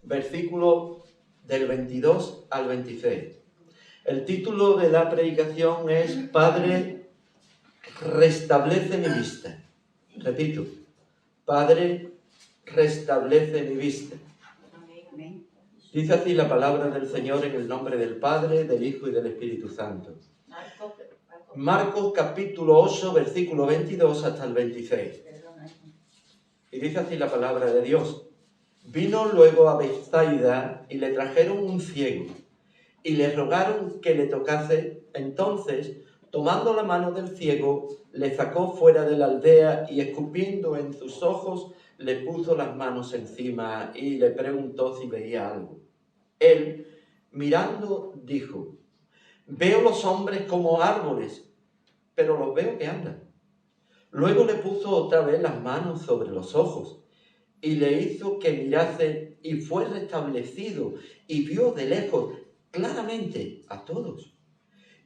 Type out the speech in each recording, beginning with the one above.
versículos del 22 al 26. El título de la predicación es Padre, restablece mi vista. Repito, Padre, restablece mi vista. Dice así la palabra del Señor en el nombre del Padre, del Hijo y del Espíritu Santo. Marcos capítulo 8, versículo 22 hasta el 26. Y dice así la palabra de Dios. Vino luego a Bethsaida y le trajeron un ciego y le rogaron que le tocase. Entonces, tomando la mano del ciego, le sacó fuera de la aldea y escupiendo en sus ojos, le puso las manos encima y le preguntó si veía algo. Él, mirando, dijo: veo los hombres como árboles, pero los veo que andan. Luego le puso otra vez las manos sobre los ojos y le hizo que mirase y fue restablecido y vio de lejos claramente a todos.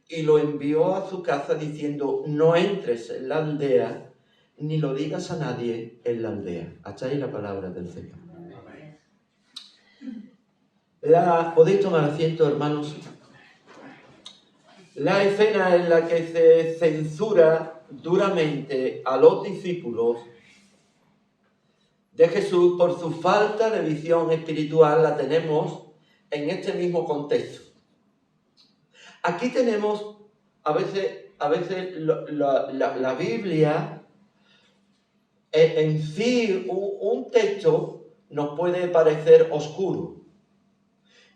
Y lo envió a su casa diciendo: no entres en la aldea ni lo digas a nadie en la aldea. Hasta ahí la palabra del Señor. ¿Podéis tomar asiento, hermanos? La escena en la que se censura duramente a los discípulos de Jesús por su falta de visión espiritual la tenemos en este mismo contexto. Aquí tenemos a veces la Biblia en sí, un texto nos puede parecer oscuro.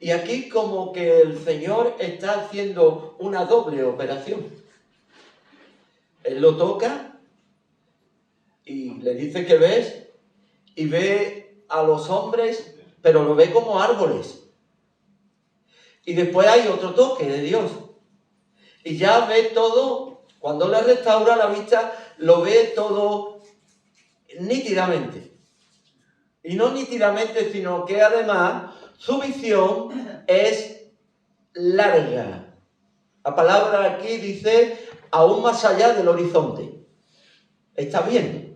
Y aquí como que el Señor está haciendo una doble operación. Él lo toca y le dice que ves, y ve a los hombres, pero lo ve como árboles. Y después hay otro toque de Dios. Y ya ve todo, cuando le restaura la vista, lo ve todo nítidamente. Y no nítidamente, sino que además su visión es larga. La palabra aquí dice aún más allá del horizonte. Está viendo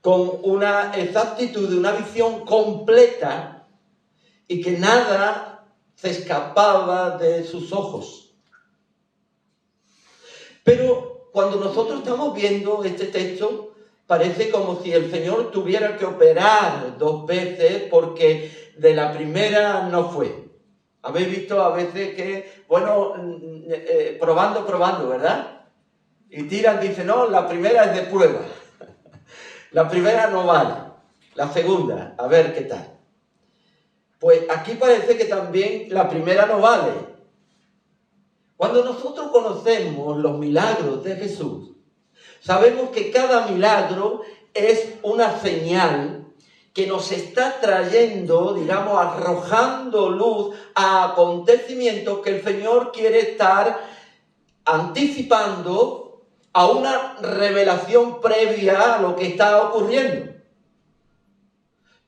con una exactitud de una visión completa y que nada se escapaba de sus ojos. Pero cuando nosotros estamos viendo este texto, parece como si el Señor tuviera que operar dos veces porque de la primera no fue. Habéis visto a veces que, probando, ¿verdad? Y tiran, dicen, no, la primera es de prueba. La primera no vale. La segunda, a ver qué tal. Pues aquí parece que también la primera no vale. Cuando nosotros conocemos los milagros de Jesús, sabemos que cada milagro es una señal que nos está trayendo, digamos, arrojando luz a acontecimientos que el Señor quiere estar anticipando a una revelación previa a lo que está ocurriendo.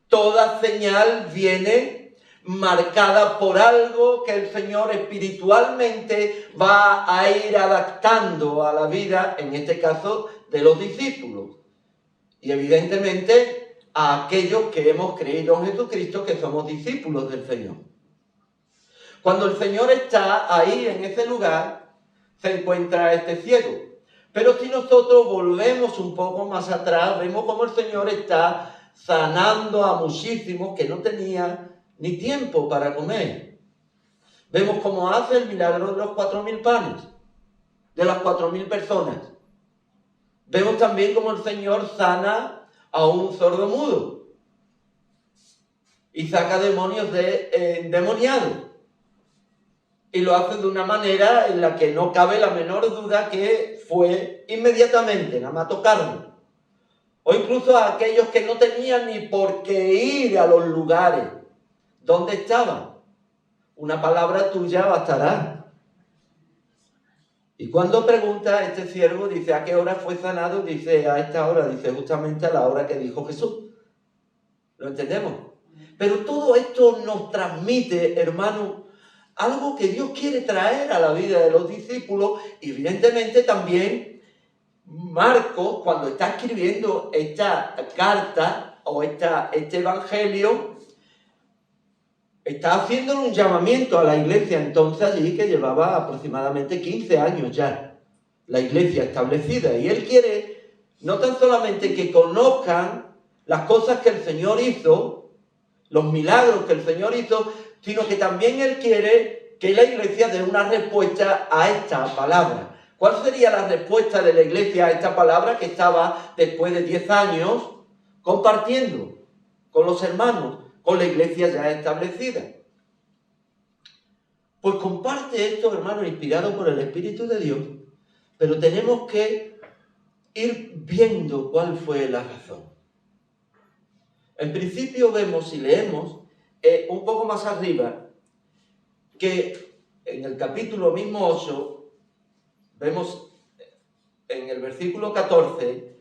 Toda señal viene marcada por algo que el Señor espiritualmente va a ir adaptando a la vida, en este caso, de los discípulos. Y evidentemente a aquellos que hemos creído en Jesucristo, que somos discípulos del Señor. Cuando el Señor está ahí en ese lugar, se encuentra este ciego. Pero si nosotros volvemos un poco más atrás, vemos cómo el Señor está sanando a muchísimos que no tenían ni tiempo para comer. Vemos cómo hace el milagro de los 4.000 panes, de las 4.000 personas. Vemos también cómo el Señor sana a un sordomudo y saca demonios endemoniados. Y lo hace de una manera en la que no cabe la menor duda que fue inmediatamente, nada más tocarlo. O incluso a aquellos que no tenían ni por qué ir a los lugares donde estaban. Una palabra tuya bastará. Y cuando pregunta este siervo, dice, ¿a qué hora fue sanado? Dice, a esta hora, dice, justamente a la hora que dijo Jesús. ¿Lo entendemos? Pero todo esto nos transmite, hermano, algo que Dios quiere traer a la vida de los discípulos. Y evidentemente también Marcos, cuando está escribiendo esta carta o este evangelio, está haciéndole un llamamiento a la iglesia entonces allí, que llevaba aproximadamente 15 años ya, la iglesia establecida. Y él quiere no tan solamente que conozcan las cosas que el Señor hizo, los milagros que el Señor hizo, sino que también él quiere que la iglesia dé una respuesta a esta palabra. ¿Cuál sería la respuesta de la iglesia a esta palabra que estaba después de 10 años compartiendo con los hermanos, con la iglesia ya establecida? Pues comparte esto, hermano, inspirado por el Espíritu de Dios, pero tenemos que ir viendo cuál fue la razón. En principio vemos, si leemos un poco más arriba, que en el capítulo mismo 8, vemos en el versículo 14,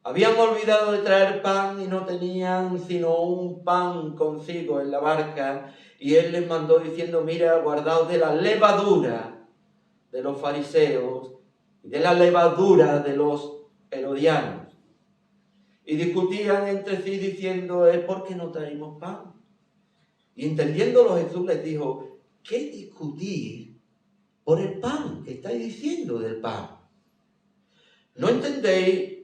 habían olvidado de traer pan y no tenían sino un pan consigo en la barca, y él les mandó diciendo: mira, guardaos de la levadura de los fariseos y de la levadura de los herodianos. Y discutían entre sí diciendo: ¿es porque no traemos pan? Y entendiéndolo, Jesús les dijo: ¿qué discutís por el pan? ¿Qué estáis diciendo del pan? ¿No entendéis?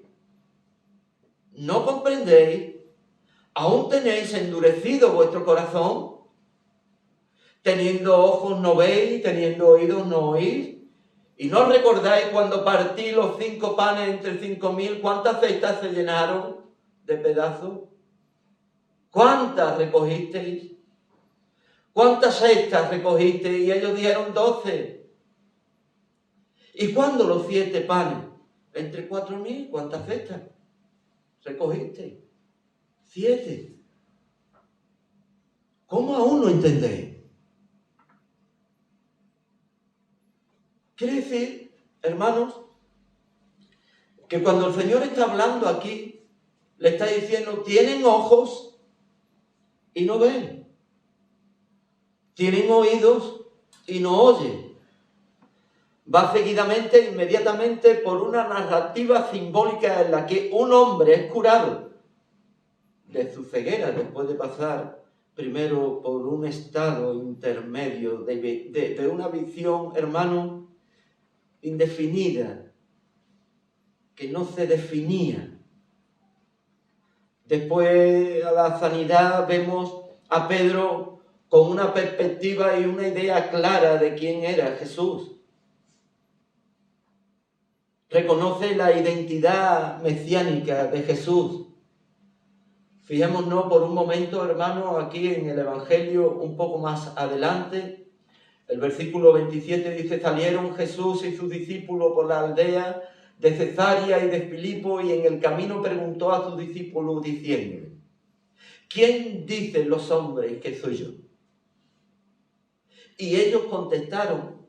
¿No comprendéis? ¿Aún tenéis endurecido vuestro corazón? Teniendo ojos no veis, teniendo oídos no oís. ¿Y no recordáis cuando partí los 5 panes entre 5.000, cuántas cestas se llenaron de pedazos? ¿Cuántas recogisteis? ¿Cuántas cestas recogisteis? Y ellos dijeron 12. ¿Y cuándo los 7 panes? Entre 4.000, ¿cuántas cestas recogisteis? 7. ¿Cómo aún no entendéis? Quiere decir, hermanos, que cuando el Señor está hablando aquí, le está diciendo: tienen ojos y no ven. Tienen oídos y no oyen. Va seguidamente, inmediatamente, por una narrativa simbólica en la que un hombre es curado de su ceguera después de pasar primero por un estado intermedio de una visión, hermano, indefinida, que no se definía. Después, a la sanidad, vemos a Pedro con una perspectiva y una idea clara de quién era Jesús. Reconoce la identidad mesiánica de Jesús. Fijémonos por un momento, hermano, aquí en el Evangelio, un poco más adelante. El versículo 27 dice: salieron Jesús y sus discípulos por la aldea de Cesarea y de Filipo, y en el camino preguntó a sus discípulos diciéndole: ¿quién dicen los hombres que soy yo? Y ellos contestaron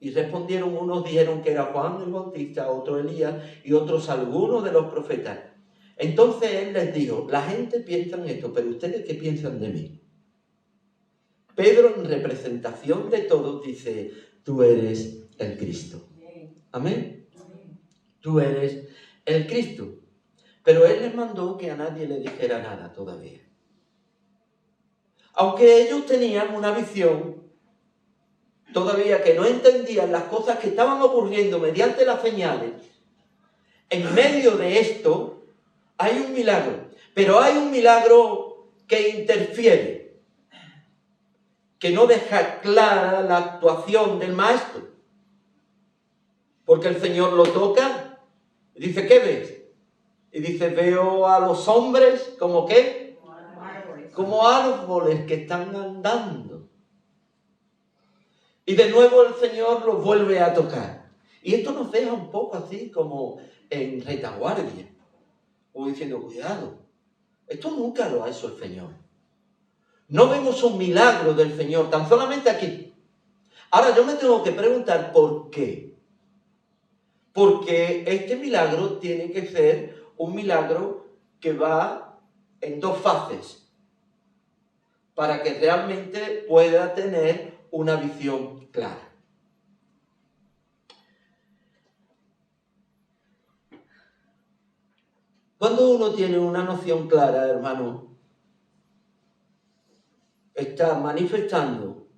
y respondieron: unos dijeron que era Juan el Bautista, otros Elías y otros algunos de los profetas. Entonces él les dijo: la gente piensa en esto, pero ¿ustedes qué piensan de mí? Pedro, en representación de todos, dice: tú eres el Cristo. Amén. Tú eres el Cristo. Pero él les mandó que a nadie le dijera nada todavía. Aunque ellos tenían una visión, todavía que no entendían las cosas que estaban ocurriendo mediante las señales, en medio de esto hay un milagro. Pero hay un milagro que interfiere, que no deja clara la actuación del maestro. Porque el Señor lo toca y dice: ¿qué ves? Y dice: veo a los hombres como ¿qué? Como árboles que están andando. Y de nuevo el Señor los vuelve a tocar. Y esto nos deja un poco así como en retaguardia, como diciendo: cuidado, esto nunca lo ha hecho el Señor. No vemos un milagro del Señor tan solamente aquí. Ahora yo me tengo que preguntar ¿por qué? Porque este milagro tiene que ser un milagro que va en 2 fases para que realmente pueda tener una visión clara. Cuando uno tiene una noción clara, hermano, está manifestando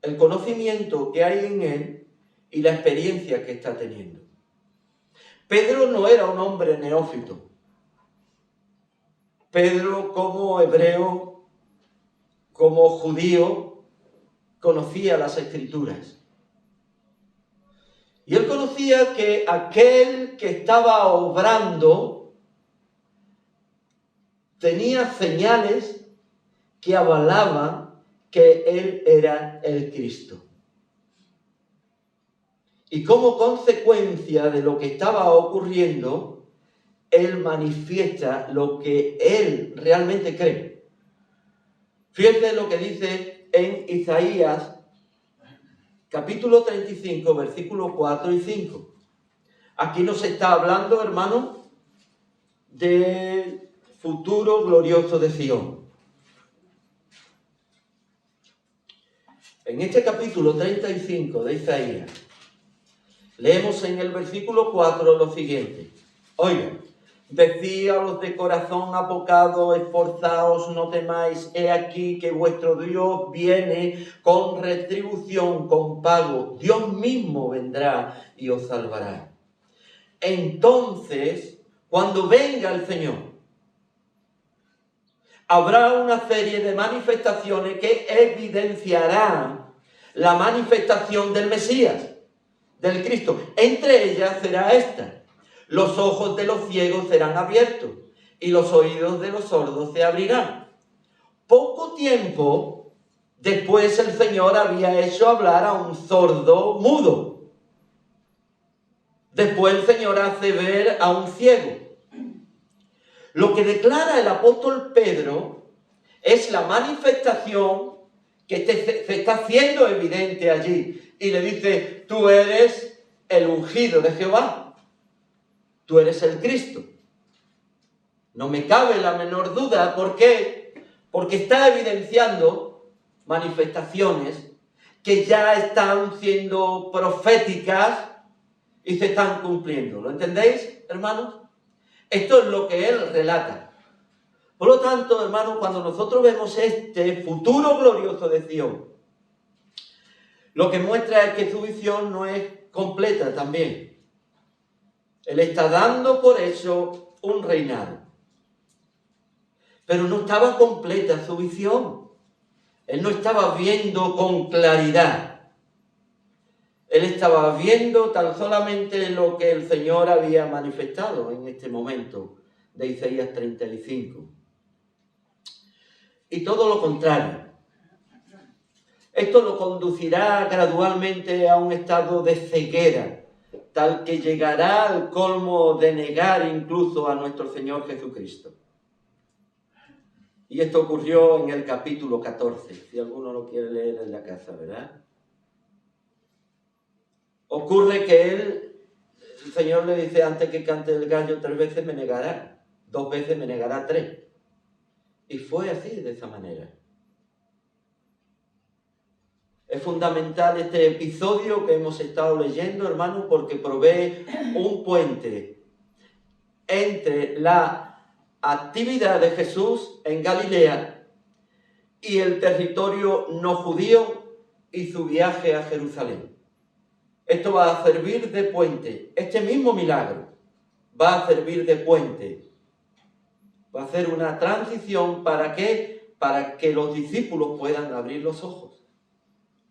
el conocimiento que hay en él y la experiencia que está teniendo. Pedro no era un hombre neófito. Pedro, como hebreo, como judío, conocía las Escrituras. Y él conocía que aquel que estaba obrando tenía señales que avalaban que él era el Cristo. Y como consecuencia de lo que estaba ocurriendo, él manifiesta lo que él realmente cree. Fíjense lo que dice en Isaías, capítulo 35, versículos 4 y 5. Aquí nos está hablando, hermano, del futuro glorioso de Sion. En este capítulo 35 de Isaías, leemos en el versículo 4 lo siguiente. Oigan, decía a los de corazón apocado, esforzaos, no temáis, he aquí que vuestro Dios viene con retribución, con pago. Dios mismo vendrá y os salvará. Entonces, cuando venga el Señor, habrá una serie de manifestaciones que evidenciarán la manifestación del Mesías, del Cristo. Entre ellas será esta: los ojos de los ciegos serán abiertos y los oídos de los sordos se abrirán. Poco tiempo después el Señor había hecho hablar a un sordo mudo. Después el Señor hace ver a un ciego. Lo que declara el apóstol Pedro es la manifestación que se está haciendo evidente allí. Y le dice: tú eres el ungido de Jehová. Tú eres el Cristo. No me cabe la menor duda. ¿Por qué? Porque está evidenciando manifestaciones que ya están siendo proféticas y se están cumpliendo. ¿Lo entendéis, hermanos? Esto es lo que él relata. Por lo tanto, hermanos, cuando nosotros vemos este futuro glorioso de Sion, lo que muestra es que su visión no es completa también. Él está dando por eso un reinado. Pero no estaba completa su visión. Él no estaba viendo con claridad. Él estaba viendo tan solamente lo que el Señor había manifestado en este momento de Isaías 35. Y todo lo contrario. Esto lo conducirá gradualmente a un estado de ceguera, tal que llegará al colmo de negar incluso a nuestro Señor Jesucristo. Y esto ocurrió en el capítulo 14, si alguno lo quiere leer en la casa, ¿verdad? Ocurre que el Señor le dice: antes que cante el gallo 3 veces me negará, 2 veces me negará 3. Y fue así, de esa manera. Es fundamental este episodio que hemos estado leyendo, hermano, porque provee un puente entre la actividad de Jesús en Galilea y el territorio no judío y su viaje a Jerusalén. Esto va a servir de puente. Este mismo milagro va a servir de puente. Va a ser una transición. ¿Para qué? Para que los discípulos puedan abrir los ojos,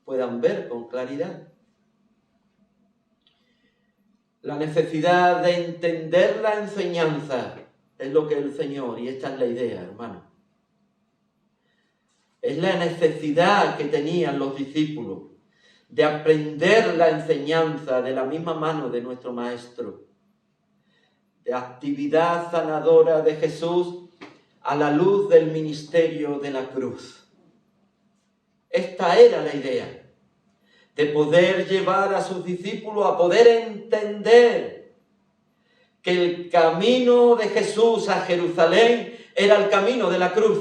puedan ver con claridad. La necesidad de entender la enseñanza es lo que el Señor, y esta es la idea, hermano. Es la necesidad que tenían los discípulos de aprender la enseñanza de la misma mano de nuestro Maestro. De actividad sanadora de Jesús a la luz del ministerio de la cruz. Esta era la idea, de poder llevar a sus discípulos a poder entender que el camino de Jesús a Jerusalén era el camino de la cruz.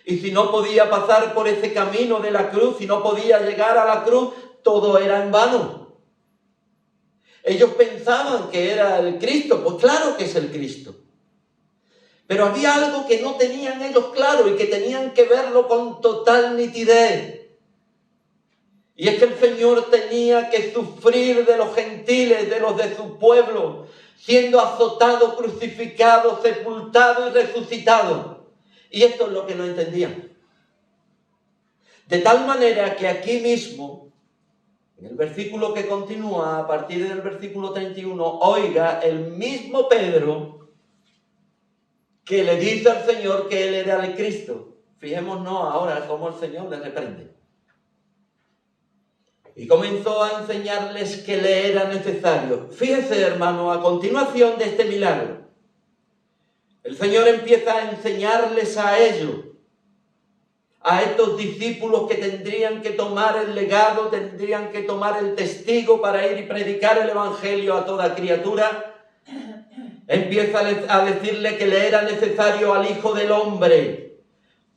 Y si no podía pasar por ese camino de la cruz, si no podía llegar a la cruz, todo era en vano. Ellos pensaban que era el Cristo. Pues claro que es el Cristo. Pero había algo que no tenían ellos claro y que tenían que verlo con total nitidez. Y es que el Señor tenía que sufrir de los gentiles, de los de su pueblo, siendo azotado, crucificado, sepultado y resucitado. Y esto es lo que no entendían. De tal manera que aquí mismo, en el versículo que continúa, a partir del versículo 31, oiga el mismo Pedro que le dice al Señor que Él era el Cristo. Fijémonos ahora cómo el Señor le reprende. Y comenzó a enseñarles que le era necesario. Fíjense, hermano, a continuación de este milagro, el Señor empieza a enseñarles a ellos, a estos discípulos que tendrían que tomar el legado, tendrían que tomar el testigo para ir y predicar el Evangelio a toda criatura. Empieza a decirle que le era necesario al Hijo del Hombre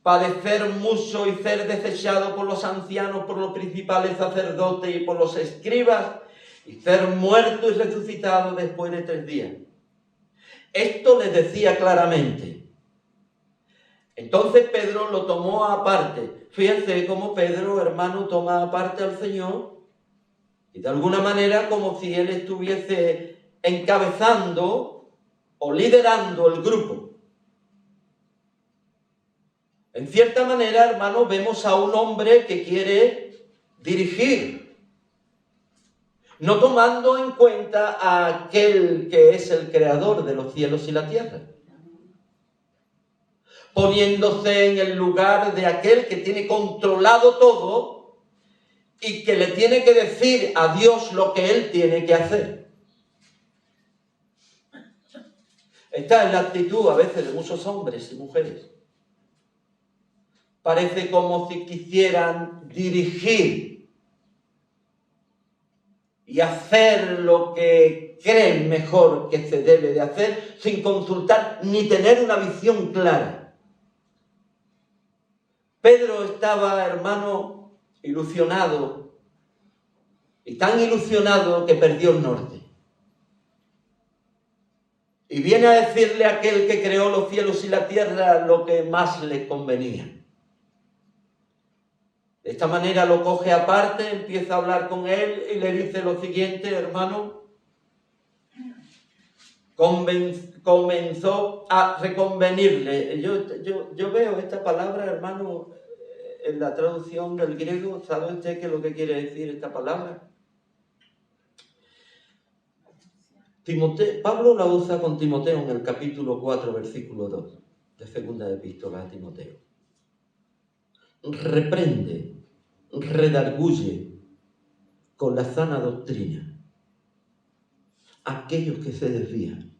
padecer mucho y ser desechado por los ancianos, por los principales sacerdotes y por los escribas, y ser muerto y resucitado después de 3 días. Esto les decía claramente. Entonces Pedro lo tomó aparte. Fíjense cómo Pedro, hermano, toma aparte al Señor, y de alguna manera como si él estuviese encabezando o liderando el grupo. En cierta manera, hermanos, vemos a un hombre que quiere dirigir, no tomando en cuenta a aquel que es el creador de los cielos y la tierra, poniéndose en el lugar de aquel que tiene controlado todo y que le tiene que decir a Dios lo que él tiene que hacer. Esta es la actitud a veces de muchos hombres y mujeres. Parece como si quisieran dirigir y hacer lo que creen mejor que se debe de hacer sin consultar ni tener una visión clara. Pedro estaba, hermano, ilusionado, y tan ilusionado que perdió el norte. Y viene a decirle a aquel que creó los cielos y la tierra lo que más le convenía. De esta manera lo coge aparte, empieza a hablar con él y le dice lo siguiente, hermano. Comenzó a reconvenirle. Yo veo esta palabra, hermano, en la traducción del griego. ¿Sabe usted qué es lo que quiere decir esta palabra? Pablo la usa con Timoteo en el capítulo 4, versículo 2 de segunda epístola a Timoteo. Reprende, redarguye con la sana doctrina a aquellos que se desvían.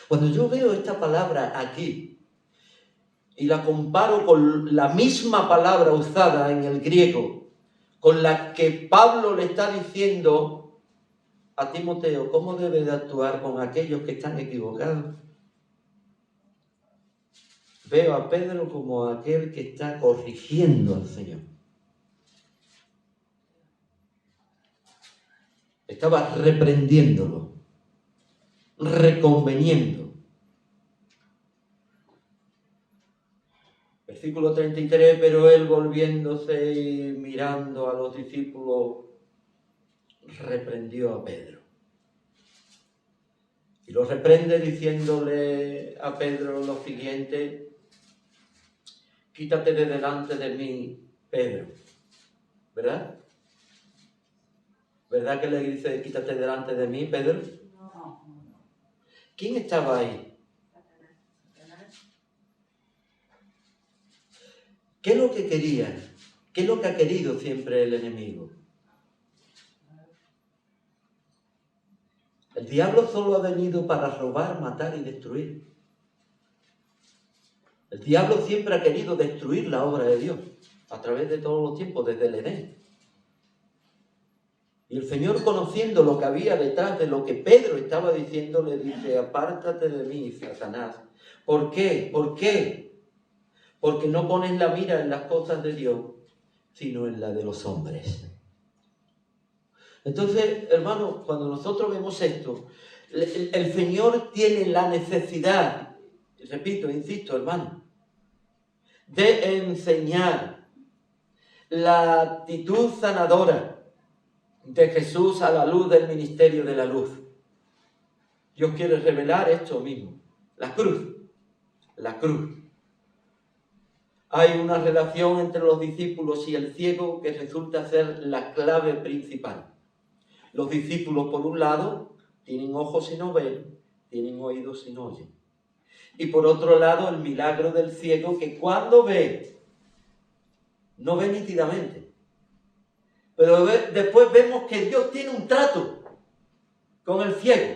Cuando yo veo esta palabra aquí y la comparo con la misma palabra usada en el griego, con la que Pablo le está diciendo a Timoteo cómo debe de actuar con aquellos que están equivocados, veo a Pedro como aquel que está corrigiendo al Señor. Estaba reprendiéndolo, reconveniendo. Versículo 33, pero él volviéndose y mirando a los discípulos, reprendió a Pedro. Y lo reprende diciéndole a Pedro lo siguiente: quítate de delante de mí, Pedro. ¿Verdad? ¿Verdad que le dice quítate delante de mí, Pedro? No. ¿Quién estaba ahí? ¿Qué es lo que quería? ¿Qué es lo que ha querido siempre el enemigo? El diablo solo ha venido para robar, matar y destruir. El diablo siempre ha querido destruir la obra de Dios a través de todos los tiempos, desde el Edén. Y el Señor, conociendo lo que había detrás de lo que Pedro estaba diciendo, le dice: apártate de mí, Satanás. ¿Por qué? ¿Por qué? Porque no pones la mira en las cosas de Dios, sino en la de los hombres. Entonces, hermanos, cuando nosotros vemos esto, el Señor tiene la necesidad y repito, insisto, hermano, de enseñar la actitud sanadora de Jesús a la luz del ministerio de la luz. Dios quiere revelar esto mismo, la cruz, la cruz. Hay una relación entre los discípulos y el ciego que resulta ser la clave principal. Los discípulos, por un lado, tienen ojos y no ven, tienen oídos y no oyen. Y por otro lado, el milagro del ciego que cuando ve, no ve nítidamente. Pero después vemos que Dios tiene un trato con el ciego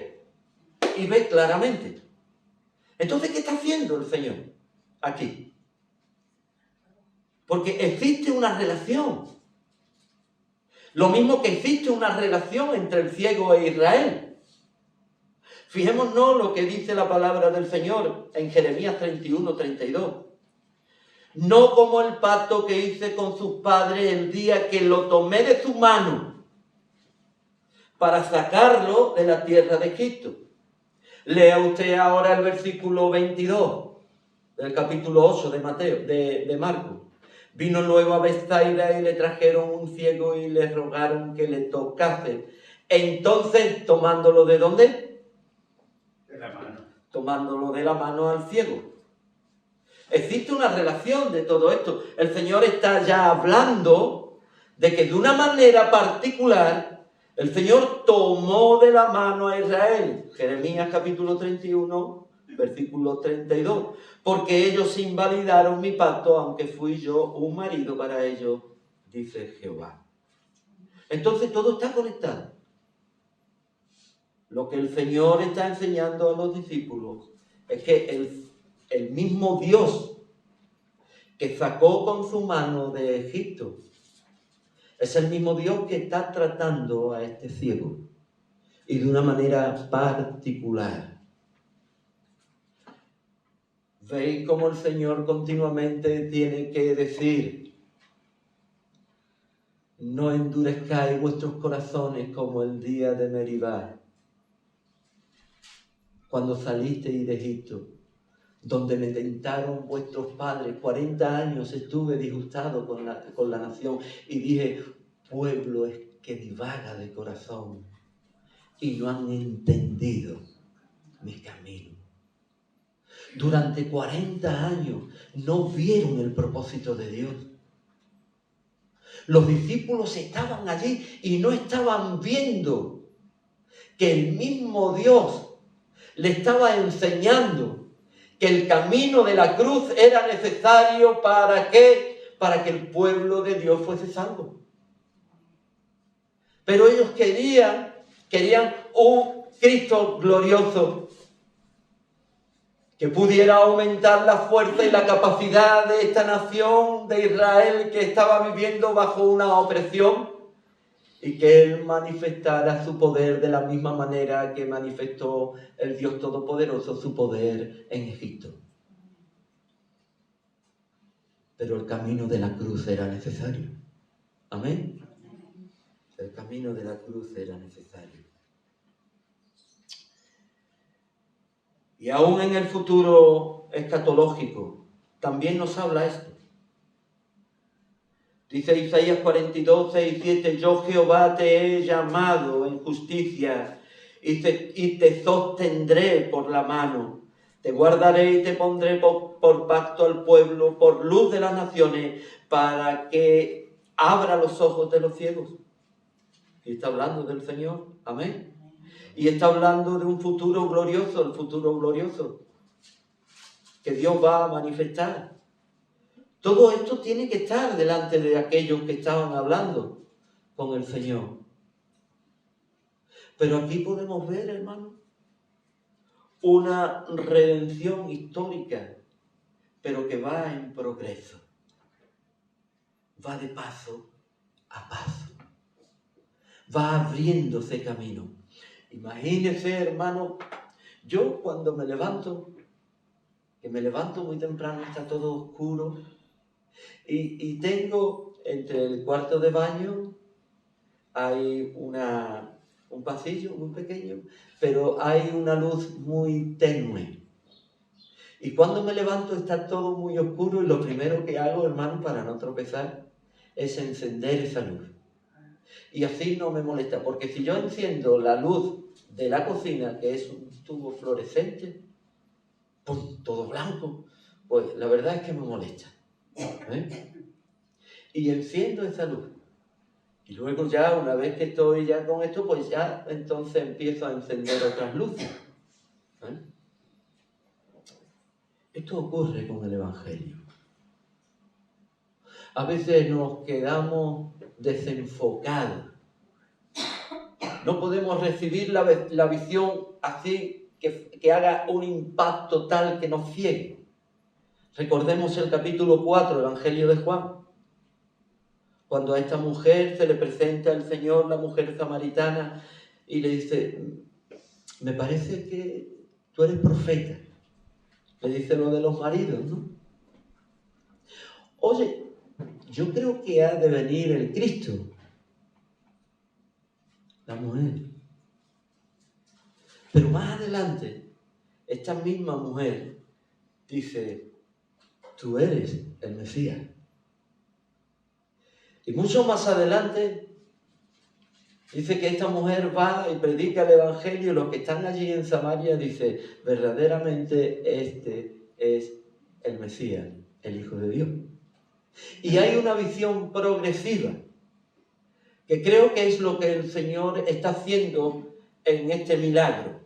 y ve claramente. Entonces, ¿qué está haciendo el Señor aquí? Porque existe una relación. Lo mismo que existe una relación entre el ciego e Israel. Fijémonos lo que dice la palabra del Señor en Jeremías 31-32. No como el pacto que hice con sus padres el día que lo tomé de su mano para sacarlo de la tierra de Egipto. Lea usted ahora el versículo 22 del capítulo 8 de Marcos. Vino luego a Bethsaida y le trajeron un ciego y le rogaron que le tocase. Entonces, tomándolo ¿de dónde? De la mano. Tomándolo de la mano al ciego. Existe una relación de todo esto. El Señor está ya hablando de que de una manera particular el Señor tomó de la mano a Israel. Jeremías capítulo 31, versículo 32. Porque ellos invalidaron mi pacto, aunque fui yo un marido para ellos, dice Jehová. Entonces todo está conectado. Lo que el Señor está enseñando a los discípulos es que el mismo Dios que sacó con su mano de Egipto es el mismo Dios que está tratando a este ciego y de una manera particular. ¿Veis cómo el Señor continuamente tiene que decir: no endurezcáis vuestros corazones como el día de Meribá, cuando salisteis de Egipto, donde me tentaron vuestros padres? 40 años estuve disgustado con la nación y dije: pueblo es que divaga de corazón y no han entendido mis caminos. Durante 40 años no vieron el propósito de Dios. Los discípulos estaban allí y no estaban viendo que el mismo Dios le estaba enseñando que el camino de la cruz era necesario para que el pueblo de Dios fuese salvo. Pero ellos querían un Cristo glorioso que pudiera aumentar la fuerza y la capacidad de esta nación de Israel que estaba viviendo bajo una opresión, y que Él manifestara su poder de la misma manera que manifestó el Dios Todopoderoso su poder en Egipto. Pero el camino de la cruz era necesario. Amén. El camino de la cruz era necesario. Y aún en el futuro escatológico también nos habla esto. Dice Isaías 42, 6 y 7, yo Jehová te he llamado en justicia y te sostendré por la mano. Te guardaré y te pondré por pacto al pueblo, por luz de las naciones, para que abra los ojos de los ciegos. Y está hablando del Señor. Amén. Y está hablando de un futuro glorioso, el futuro glorioso que Dios va a manifestar. Todo esto tiene que estar delante de aquellos que estaban hablando con el Señor. Pero aquí podemos ver, hermano, una redención histórica, pero que va en progreso. Va de paso a paso. Va abriéndose camino. Imagínese, hermano, yo cuando me levanto, que me levanto muy temprano, está todo oscuro, y tengo entre el cuarto de baño, hay un pasillo muy pequeño, pero hay una luz muy tenue. Y cuando me levanto está todo muy oscuro y lo primero que hago, hermano, para no tropezar, es encender esa luz. Y así no me molesta, porque si yo enciendo la luz de la cocina, que es un tubo fluorescente, ¡pum!, todo blanco, pues la verdad es que me molesta. Y enciendo esa luz. Y luego ya, una vez que estoy ya con esto, pues ya entonces empiezo a encender otras luces. Esto ocurre con el Evangelio. A veces nos quedamos desenfocados. No podemos recibir la visión así que haga un impacto tal que nos ciegue. Recordemos el capítulo 4 del Evangelio de Juan. Cuando a esta mujer se le presenta al Señor, la mujer samaritana, y le dice, me parece que tú eres profeta. Le dice lo de los maridos, ¿no? Oye, yo creo que ha de venir el Cristo. La mujer. Pero más adelante, esta misma mujer dice, tú eres el Mesías. Y mucho más adelante dice que esta mujer va y predica el Evangelio y los que están allí en Samaria dice, verdaderamente este es el Mesías, el Hijo de Dios. Y hay una visión progresiva, que creo que es lo que el Señor está haciendo en este milagro.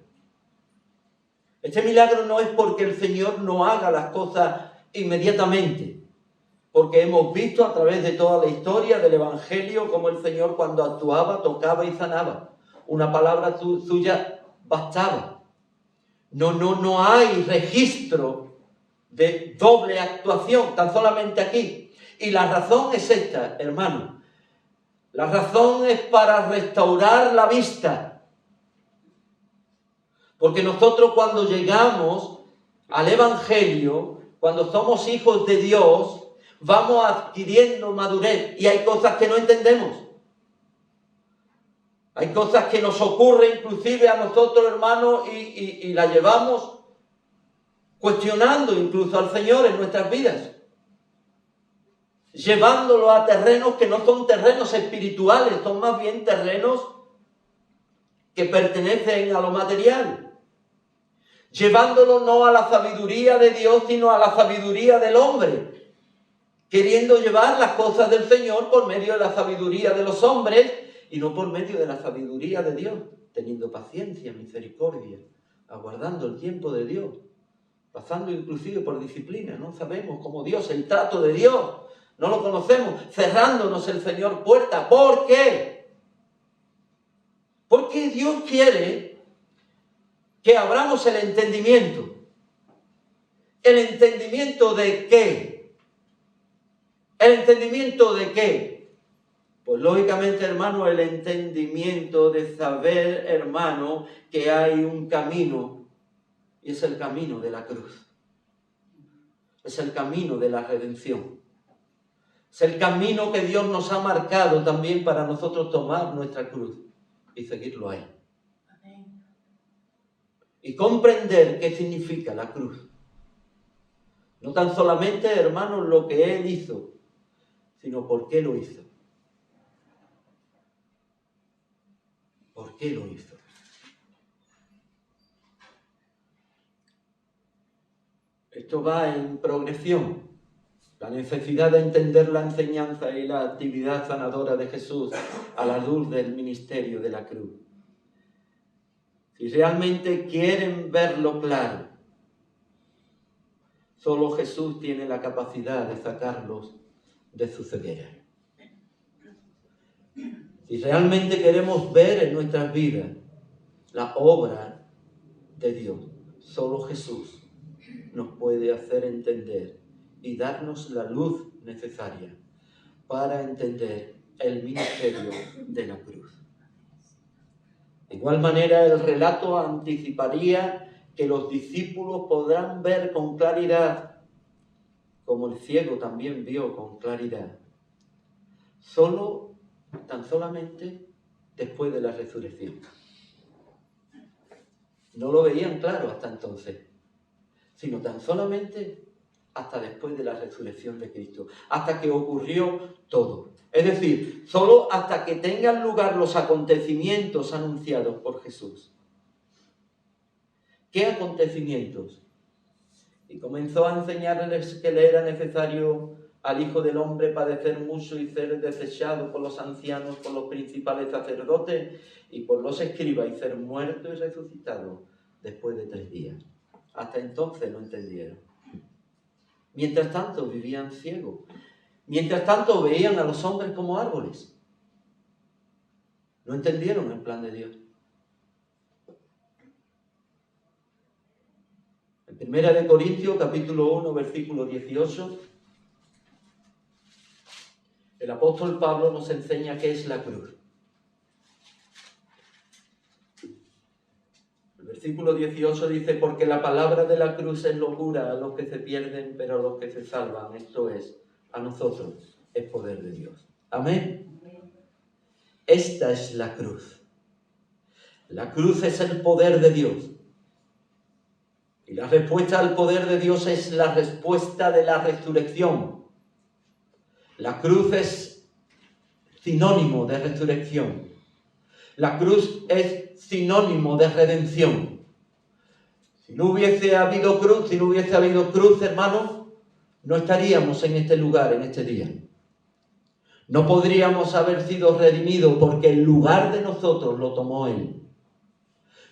Este milagro no es porque el Señor no haga las cosas inmediatamente, porque hemos visto a través de toda la historia del Evangelio cómo el Señor cuando actuaba, tocaba y sanaba. Una palabra suya bastaba. No hay registro de doble actuación, tan solamente aquí. Y la razón es esta, hermano. La razón es para restaurar la vista. Porque nosotros cuando llegamos al Evangelio, cuando somos hijos de Dios, vamos adquiriendo madurez y hay cosas que no entendemos. Hay cosas que nos ocurren inclusive a nosotros, hermanos, y las llevamos cuestionando incluso al Señor en nuestras vidas. Llevándolo a terrenos que no son terrenos espirituales, son más bien terrenos que pertenecen a lo material. Llevándolo no a la sabiduría de Dios, sino a la sabiduría del hombre. Queriendo llevar las cosas del Señor por medio de la sabiduría de los hombres y no por medio de la sabiduría de Dios, teniendo paciencia, misericordia, aguardando el tiempo de Dios, pasando inclusive por disciplina. No sabemos cómo Dios, el trato de Dios, no lo conocemos, cerrándonos el Señor puerta. ¿Por qué? Porque Dios quiere que abramos el entendimiento. ¿El entendimiento de qué? ¿El entendimiento de qué? Pues lógicamente, hermano, el entendimiento de saber, hermano, que hay un camino, y es el camino de la cruz. Es el camino de la redención. Es el camino que Dios nos ha marcado también para nosotros tomar nuestra cruz y seguirlo a Él. Y comprender qué significa la cruz. No tan solamente, hermanos, lo que Él hizo, sino por qué lo hizo. ¿Por qué lo hizo? Esto va en progresión. La necesidad de entender la enseñanza y la actividad sanadora de Jesús a la luz del ministerio de la cruz. Si realmente quieren verlo claro, solo Jesús tiene la capacidad de sacarlos de su ceguera. Si realmente queremos ver en nuestras vidas la obra de Dios, solo Jesús nos puede hacer entender y darnos la luz necesaria para entender el ministerio de la cruz. De igual manera, el relato anticiparía que los discípulos podrán ver con claridad, como el ciego también vio con claridad, tan solamente después de la resurrección. No lo veían claro hasta entonces, sino tan solamente hasta después de la resurrección de Cristo, hasta que ocurrió todo. Es decir, solo hasta que tengan lugar los acontecimientos anunciados por Jesús. ¿Qué acontecimientos? Y comenzó a enseñarles que le era necesario al Hijo del Hombre padecer mucho y ser desechado por los ancianos, por los principales sacerdotes y por los escribas, y ser muerto y resucitado después de 3 días. Hasta entonces no entendieron. Mientras tanto vivían ciegos. Mientras tanto veían a los hombres como árboles. No entendieron el plan de Dios. En 1 Corintios, capítulo 1, versículo 18, el apóstol Pablo nos enseña qué es la cruz. El versículo 18 dice: porque la palabra de la cruz es locura a los que se pierden, pero a los que se salvan, esto es, a nosotros, es poder de Dios. Amén. Esta es la cruz. La cruz es el poder de Dios. Y la respuesta al poder de Dios es la respuesta de la resurrección. La cruz es sinónimo de resurrección. La cruz es sinónimo de redención. Si no hubiese habido cruz, hermanos, no estaríamos en este lugar, en este día. No podríamos haber sido redimidos porque el lugar de nosotros lo tomó Él.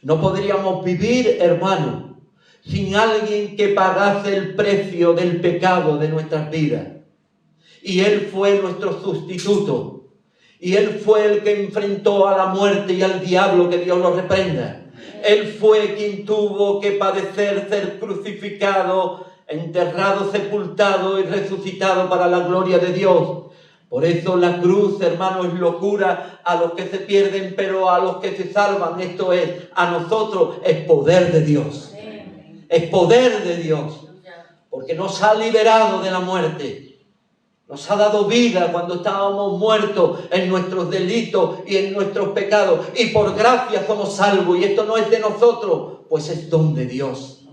No podríamos vivir, hermanos, sin alguien que pagase el precio del pecado de nuestras vidas. Y Él fue nuestro sustituto. Y Él fue el que enfrentó a la muerte y al diablo, que Dios lo reprenda. Él fue quien tuvo que padecer, ser crucificado, enterrado, sepultado y resucitado para la gloria de Dios. Por eso la cruz, hermano, es locura a los que se pierden, pero a los que se salvan, esto es, a nosotros, es poder de Dios. Es poder de Dios, porque nos ha liberado de la muerte. Nos ha dado vida cuando estábamos muertos en nuestros delitos y en nuestros pecados. Y por gracia somos salvos. Y esto no es de nosotros, pues es don de Dios.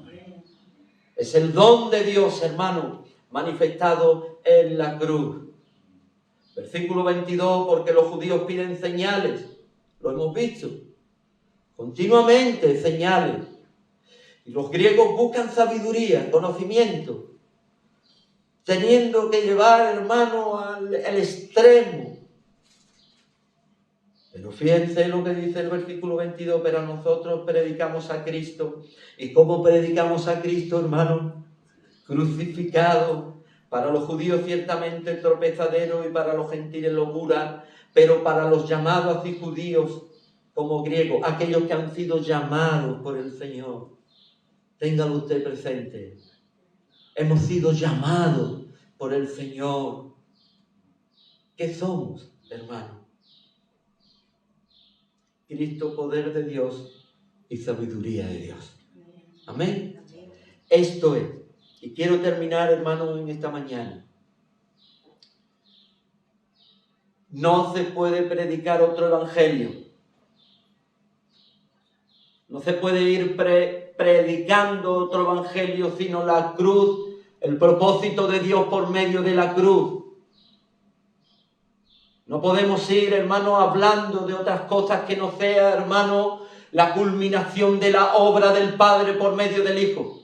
Es el don de Dios, hermano, manifestado en la cruz. Versículo 22, porque los judíos piden señales. Lo hemos visto. Continuamente señales. Y los griegos buscan sabiduría, conocimiento, teniendo que llevar, hermano, al extremo. Pero fíjense lo que dice el versículo 22, pero nosotros predicamos a Cristo. ¿Y cómo predicamos a Cristo, hermano? Crucificado. Para los judíos ciertamente tropezadero y para los gentiles locura, pero para los llamados así judíos como griegos, aquellos que han sido llamados por el Señor. Téngalo usted presente. Hemos sido llamados por el Señor. ¿Qué somos, hermano? Cristo, poder de Dios y sabiduría de Dios. Amén. Esto es. Y quiero terminar, hermano, en esta mañana. No se puede predicar otro evangelio. No se puede ir predicando otro evangelio sino la cruz, el propósito de Dios por medio de la cruz. No podemos ir, hermano, hablando de otras cosas que no sea, hermano, la culminación de la obra del Padre por medio del Hijo.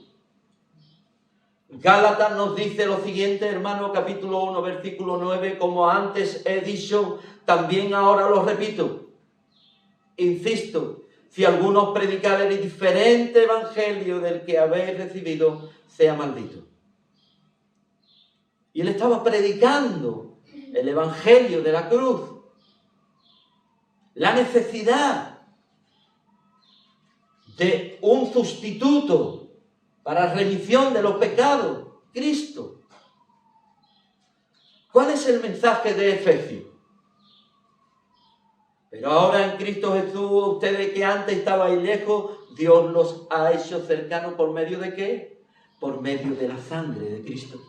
Gálatas nos dice lo siguiente, hermano, capítulo 1, versículo 9, como antes he dicho, también ahora lo repito. Insisto, si alguno predicar el diferente evangelio del que habéis recibido, sea maldito. Y él estaba predicando el evangelio de la cruz. La necesidad de un sustituto para remisión de los pecados, Cristo. ¿Cuál es el mensaje de Efesios? Pero ahora en Cristo Jesús, ustedes que antes estabais lejos, Dios los ha hecho cercanos ¿por medio de qué? Por medio de la sangre de Cristo.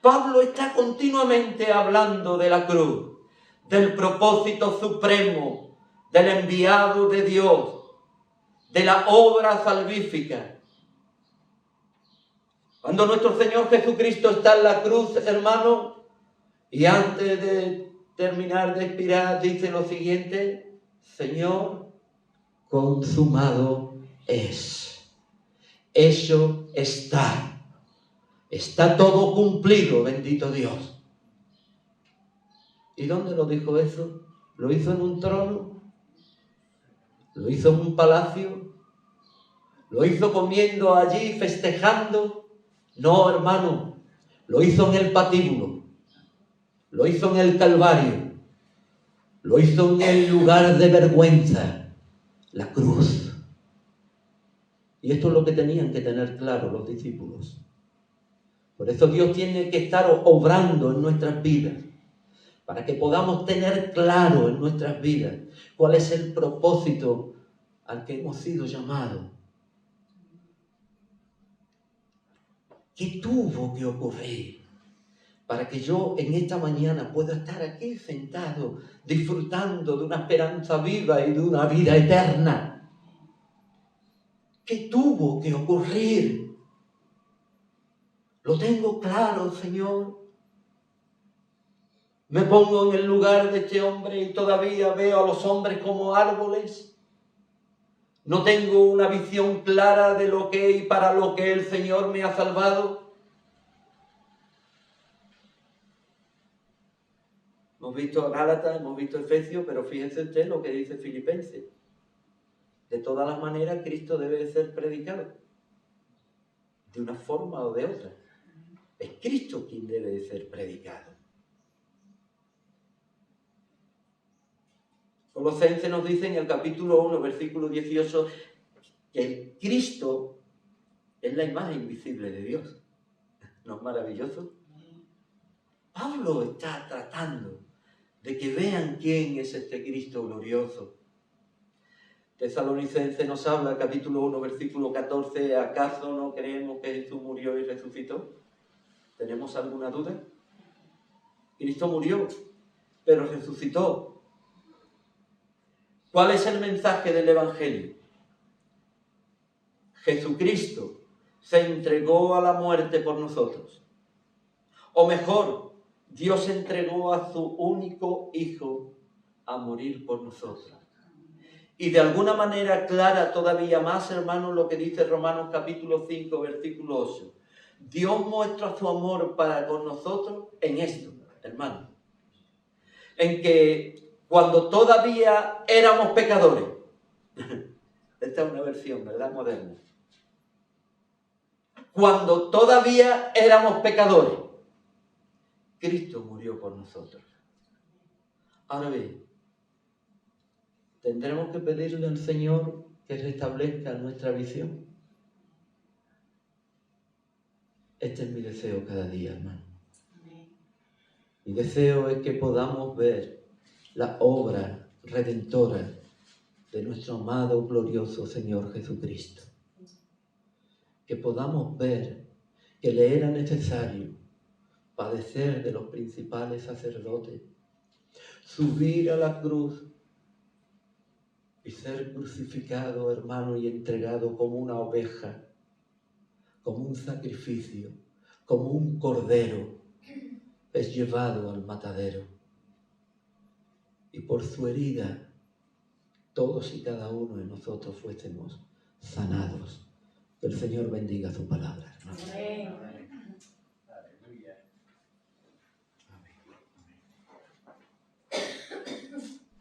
Pablo está continuamente hablando de la cruz, del propósito supremo, del enviado de Dios, de la obra salvífica. Cuando nuestro Señor Jesucristo está en la cruz, hermano, y antes de terminar de expirar, dice lo siguiente: Señor, consumado es. Hecho está. Está todo cumplido, bendito Dios. ¿Y dónde lo dijo eso? ¿Lo hizo en un trono? ¿Lo hizo en un palacio? ¿Lo hizo comiendo allí, festejando? No, hermano, lo hizo en el patíbulo, lo hizo en el Calvario, lo hizo en el lugar de vergüenza, la cruz. Y esto es lo que tenían que tener claro los discípulos. Por eso Dios tiene que estar obrando en nuestras vidas, para que podamos tener claro en nuestras vidas cuál es el propósito al que hemos sido llamados. ¿Qué tuvo que ocurrir para que yo en esta mañana pueda estar aquí sentado disfrutando de una esperanza viva y de una vida eterna? ¿Qué tuvo que ocurrir? ¿Lo tengo claro, Señor? ¿Me pongo en el lugar de este hombre y todavía veo a los hombres como árboles? ¿No tengo una visión clara de lo que y para lo que el Señor me ha salvado? Hemos visto Gálatas, hemos visto Efesios, pero fíjense usted lo que dice Filipenses. De todas las maneras, Cristo debe ser predicado, de una forma o de otra. Es Cristo quien debe de ser predicado. Colosenses nos dice en el capítulo 1, versículo 18, que el Cristo es la imagen visible de Dios. ¿No es maravilloso? Pablo está tratando de que vean quién es este Cristo glorioso. Tesalonicenses nos habla, capítulo 1, versículo 14, ¿acaso no creemos que Jesús murió y resucitó? ¿Tenemos alguna duda? Cristo murió, pero resucitó. ¿Cuál es el mensaje del Evangelio? Jesucristo se entregó a la muerte por nosotros. O mejor, Dios entregó a su único Hijo a morir por nosotros. Y de alguna manera clara todavía más, hermanos, lo que dice Romanos capítulo 5, versículo 8. Dios muestra su amor para con nosotros en esto, hermanos. En que cuando todavía éramos pecadores, esta es una versión, ¿verdad? Moderna. Cuando todavía éramos pecadores, Cristo murió por nosotros. Ahora bien, tendremos que pedirle al Señor que restablezca nuestra visión. Este es mi deseo cada día, hermano. Mi deseo es que podamos ver la obra redentora de nuestro amado, glorioso Señor Jesucristo. Que podamos ver que le era necesario padecer de los principales sacerdotes, subir a la cruz y ser crucificado, hermano, y entregado como una oveja, como un sacrificio, como un cordero, es llevado al matadero. Y por su herida, todos y cada uno de nosotros fuésemos sanados. Que el Señor bendiga su palabra, hermano.